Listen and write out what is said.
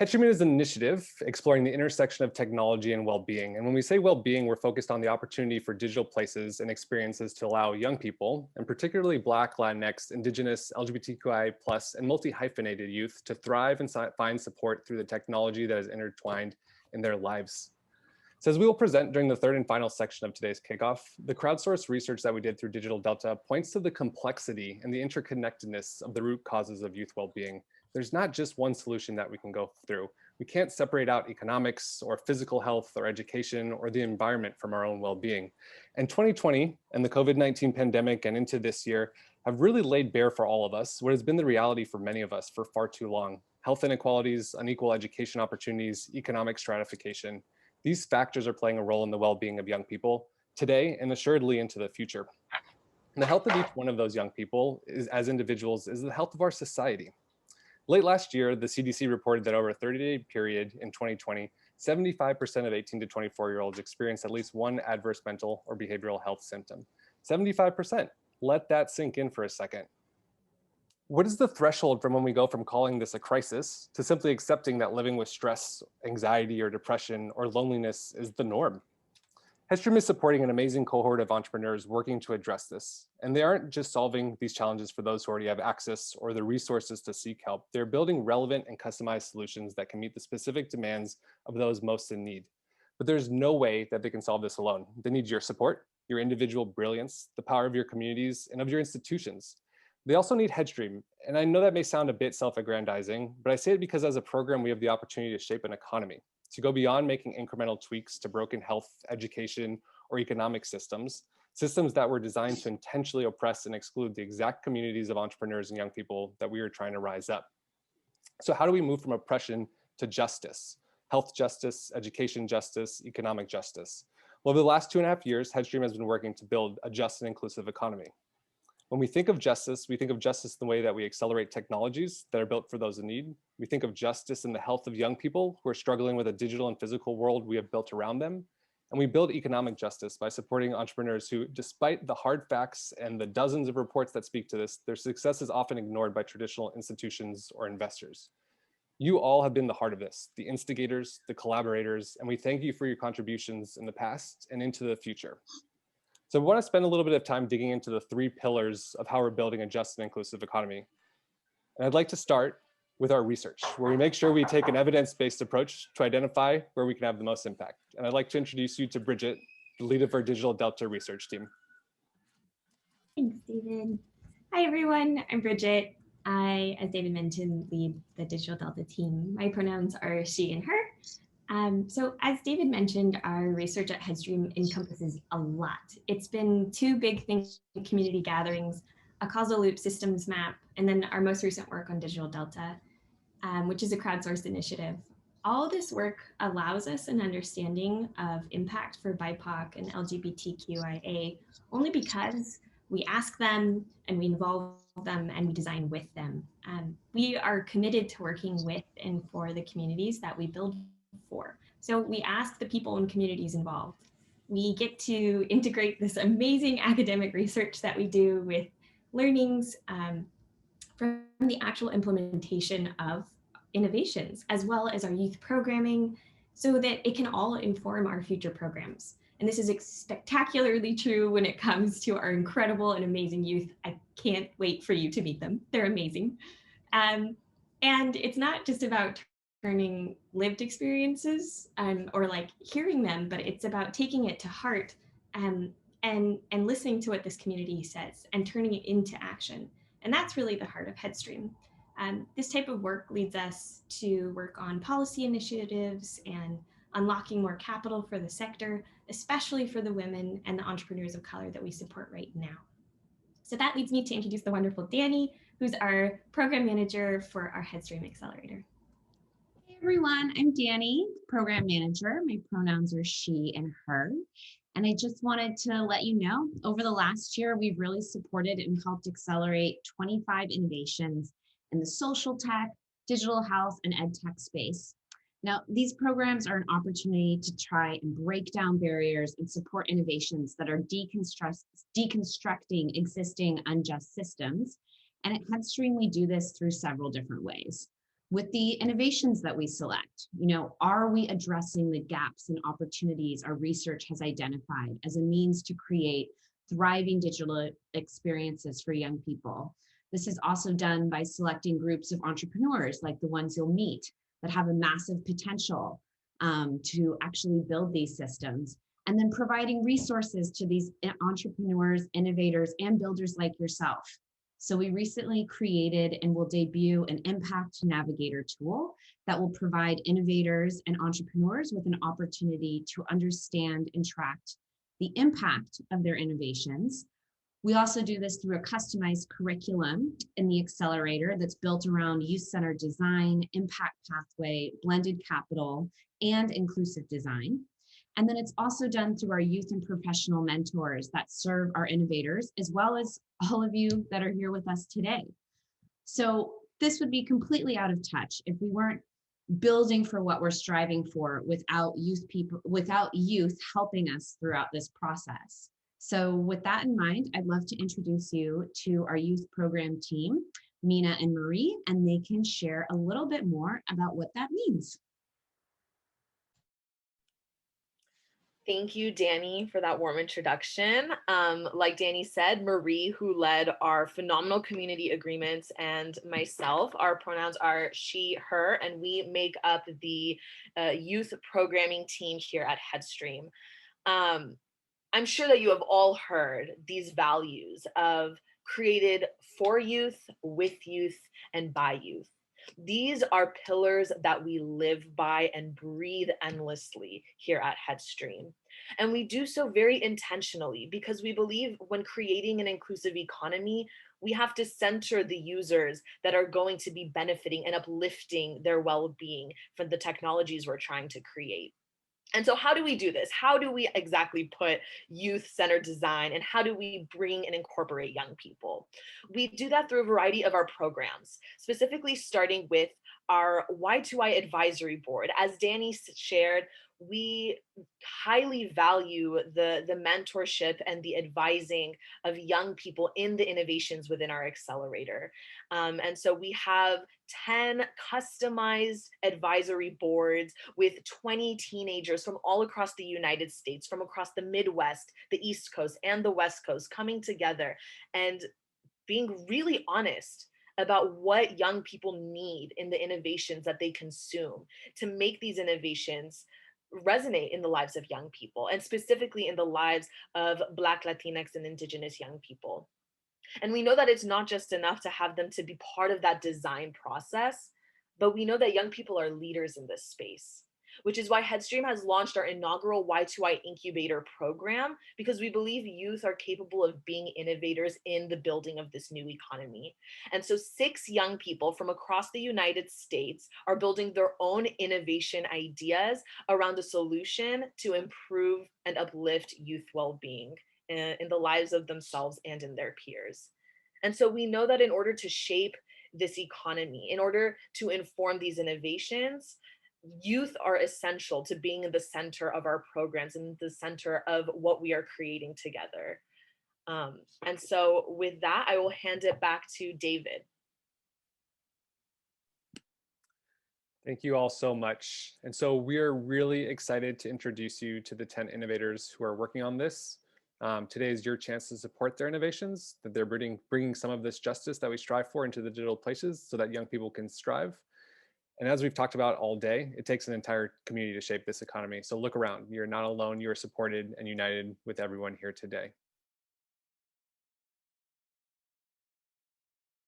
Headstream is an initiative exploring the intersection of technology and well-being. And when we say well-being, we're focused on the opportunity for digital places and experiences to allow young people, and particularly Black, Latinx, Indigenous, LGBTQI+, and multi-hyphenated youth to thrive and find support through the technology that is intertwined in their lives. So as we will present during the third and final section of today's kickoff, the crowdsourced research that we did through Digital Delta points to the complexity and the interconnectedness of the root causes of youth well-being. There's not just one solution that we can go through. We can't separate out economics or physical health or education or the environment from our own well-being. And 2020 and the COVID-19 pandemic and into this year have really laid bare for all of us what has been the reality for many of us for far too long: health inequalities, unequal education opportunities, economic stratification. These factors are playing a role in the well-being of young people today and assuredly into the future. And the health of each one of those young people as individuals is the health of our society. Late last year, the CDC reported that over a 30-day period in 2020, 75% of 18 to 24-year-olds experienced at least one adverse mental or behavioral health symptom. 75%. Let that sink in for a second. What is the threshold from when we go from calling this a crisis to simply accepting that living with stress, anxiety, or depression or loneliness is the norm? Headstream is supporting an amazing cohort of entrepreneurs working to address this. And they aren't just solving these challenges for those who already have access or the resources to seek help. They're building relevant and customized solutions that can meet the specific demands of those most in need. But there's no way that they can solve this alone. They need your support, your individual brilliance, the power of your communities, and of your institutions. They also need Headstream. And I know that may sound a bit self-aggrandizing, but I say it because as a program, we have the opportunity to shape an economy, to go beyond making incremental tweaks to broken health, education, or economic systems that were designed to intentionally oppress and exclude the exact communities of entrepreneurs and young people that we are trying to rise up. So how do we move from oppression to justice? Health justice, education justice, economic justice. Well, over the last 2.5 years, Headstream has been working to build a just and inclusive economy. When we think of justice in the way that we accelerate technologies that are built for those in need. We think of justice in the health of young people who are struggling with a digital and physical world we have built around them. And we build economic justice by supporting entrepreneurs who, despite the hard facts and the dozens of reports that speak to this, their success is often ignored by traditional institutions or investors. You all have been the heart of this, the instigators, the collaborators, and we thank you for your contributions in the past and into the future. So we want to spend a little bit of time digging into the 3 pillars of how we're building a just and inclusive economy. And I'd like to start with our research, where we make sure we take an evidence-based approach to identify where we can have the most impact. And I'd like to introduce you to Bridget, the lead of our Digital Delta research team. Thanks, David. Hi, everyone. I'm Bridget. I, as David mentioned, lead the Digital Delta team. My pronouns are she and her. So as David mentioned, our research at Headstream encompasses a lot. It's been 2 big things: community gatherings, a causal loop systems map, and then our most recent work on Digital Delta, which is a crowdsourced initiative. All this work allows us an understanding of impact for BIPOC and LGBTQIA only because we ask them and we involve them and we design with them. We are committed to working with and for the communities that we build for. So we ask the people and communities involved. We get to integrate this amazing academic research that we do with learnings from the actual implementation of innovations, as well as our youth programming, so that it can all inform our future programs. And this is spectacularly true when it comes to our incredible and amazing youth. I can't wait for you to meet them. They're amazing. And it's not just about turning lived experiences or like hearing them, but it's about taking it to heart and listening to what this community says and turning it into action. And that's really the heart of Headstream. This type of work leads us to work on policy initiatives and unlocking more capital for the sector, especially for the women and the entrepreneurs of color that we support right now. So that leads me to introduce the wonderful Danny, who's our program manager for our Headstream Accelerator. Hey everyone, I'm Danny, program manager. My pronouns are she and her. And I just wanted to let you know, over the last year, we've really supported and helped accelerate 25 innovations in the social tech, digital health, and ed tech space. Now, these programs are an opportunity to try and break down barriers and support innovations that are deconstructing existing unjust systems. And at Headstream, we do this through several different ways. with the innovations that we select. Are we addressing the gaps and opportunities our research has identified as a means to create thriving digital experiences for young people? This is also done by selecting groups of entrepreneurs like the ones you'll meet that have a massive potential to actually build these systems, and then providing resources to these entrepreneurs, innovators, and builders like yourself. So we recently created and will debut an Impact Navigator tool that will provide innovators and entrepreneurs with an opportunity to understand and track the impact of their innovations. We also do this through a customized curriculum in the accelerator that's built around youth-centered design, impact pathway, blended capital, and inclusive design. And then it's also done through our youth and professional mentors that serve our innovators, as well as all of you that are here with us today. So this would be completely out of touch if we weren't building for what we're striving for without youth helping us throughout this process. So with that in mind, I'd love to introduce you to our youth program team, Mina and Marie, and they can share a little bit more about what that means. Thank you, Danny, for that warm introduction. Like Danny said, Marie, who led our phenomenal community agreements, and myself, our pronouns are she, her, and we make up the youth programming team here at Headstream. I'm sure that you have all heard these values of created for youth, with youth, and by youth. These are pillars that we live by and breathe endlessly here at Headstream. And we do so very intentionally because we believe when creating an inclusive economy, we have to center the users that are going to be benefiting and uplifting their well-being from the technologies we're trying to create. And so how do we do this? How do we exactly put youth-centered design, and how do we bring and incorporate young people? We do that through a variety of our programs, specifically starting with our Y2Y advisory board. As Danny shared, we highly value the mentorship and the advising of young people in the innovations within our accelerator. And so we have 10 customized advisory boards with 20 teenagers from all across the United States, from across the Midwest, the East Coast, and the West Coast, coming together and being really honest about what young people need in the innovations that they consume to make these innovations resonate in the lives of young people, and specifically in the lives of Black, Latinx, and Indigenous young people. And we know that it's not just enough to have them to be part of that design process, but we know that young people are leaders in this space, which is why Headstream has launched our inaugural Y2Y incubator program, because we believe youth are capable of being innovators in the building of this new economy. And so 6 young people from across the United States are building their own innovation ideas around a solution to improve and uplift youth well-being in the lives of themselves and in their peers. And so we know that in order to shape this economy, in order to inform these innovations, youth are essential to being in the center of our programs and the center of what we are creating together. And so with that, I will hand it back to David. Thank you all so much. And so we are really excited to introduce you to the 10 innovators who are working on this. Today is your chance to support their innovations, that they're bringing some of this justice that we strive for into the digital places so that young people can strive. And as we've talked about all day, it takes an entire community to shape this economy. So look around, you're not alone, you're supported and united with everyone here today.